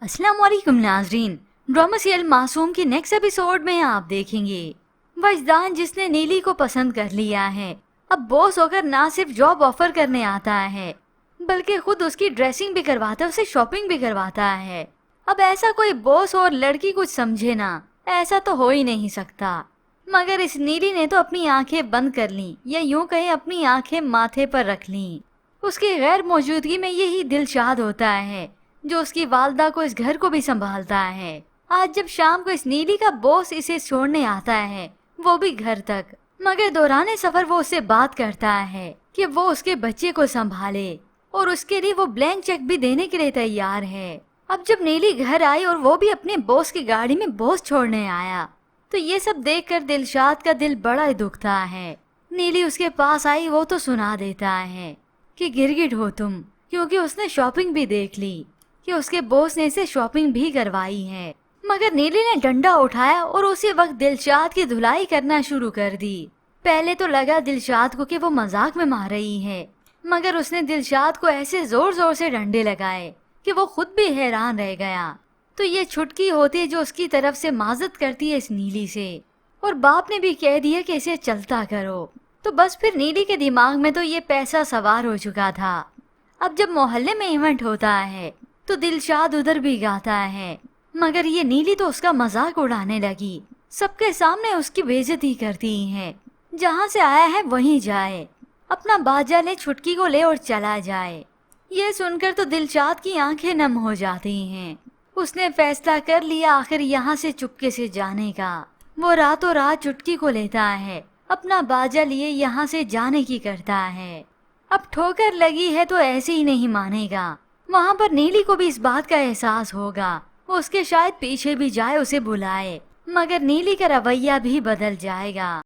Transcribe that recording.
अस्सलाम वालेकुम नाजरीन। ड्रामा सीरियल मासूम के नेक्स्ट एपिसोड में आप देखेंगे वजदान जिसने नीली को पसंद कर लिया है अब बॉस होकर ना सिर्फ जॉब ऑफर करने आता है बल्कि खुद उसकी ड्रेसिंग भी करवाता है, उसे शॉपिंग भी करवाता है। अब ऐसा कोई बॉस और लड़की कुछ समझे ना, ऐसा तो हो ही नहीं सकता। मगर इस नीली ने तो अपनी आंखें बंद कर ली, या यूं कहें अपनी आंखें माथे पर रख ली। उसकी गैर मौजूदगी में यही दिलशाद होता है जो उसकी वालदा को इस घर को भी संभालता है। आज जब शाम को इस नीली का बॉस इसे छोड़ने आता है, वो भी घर तक, मगर दौराने सफर वो उससे बात करता है कि वो उसके बच्चे को संभाले और उसके लिए वो ब्लैंक चेक भी देने के लिए तैयार है। अब जब नीली घर आई और वो भी अपने बॉस की गाड़ी में बॉस छोड़ने आया तो ये सब देखकर दिलशाद का दिल बड़ा ही दुखता है। नीली उसके पास आई, वो तो सुना देता है कि गिरगिट हो तुम, क्योंकि उसने शॉपिंग भी देख ली कि उसके बॉस ने इसे शॉपिंग भी करवाई है। मगर नीली ने डंडा उठाया और उसी वक्त दिलशाद की धुलाई करना शुरू कर दी। पहले तो लगा दिलशाद को कि वो मजाक में मार रही है, मगर उसने दिलशाद को ऐसे जोर जोर से डंडे लगाए कि वो खुद भी हैरान रह गया। तो ये छुटकी होती है जो उसकी तरफ से माजत करती है इस नीली से, और बाप ने भी कह दिया कि इसे चलता करो। तो बस फिर नीली के दिमाग में तो ये पैसा सवार हो चुका था। अब जब मोहल्ले में इवेंट होता है तो दिलशाद उधर भी गाता है, मगर ये नीली तो उसका मजाक उड़ाने लगी। सबके सामने उसकी बेइज्जती करती है, जहाँ से आया है वहीं जाए, अपना बाजा ले, छुटकी को ले और चला जाए। ये सुनकर तो दिलशाद की आंखें नम हो जाती हैं। उसने फैसला कर लिया आखिर यहाँ से चुपके से जाने का। वो रातों रात चुटकी को लेता है, अपना बाजा लिए यहाँ से जाने की करता है। अब ठोकर लगी है तो ऐसे ही नहीं मानेगा। वहाँ पर नीली को भी इस बात का एहसास होगा, वो उसके शायद पीछे भी जाए, उसे बुलाए, मगर नीली का रवैया भी बदल जाएगा।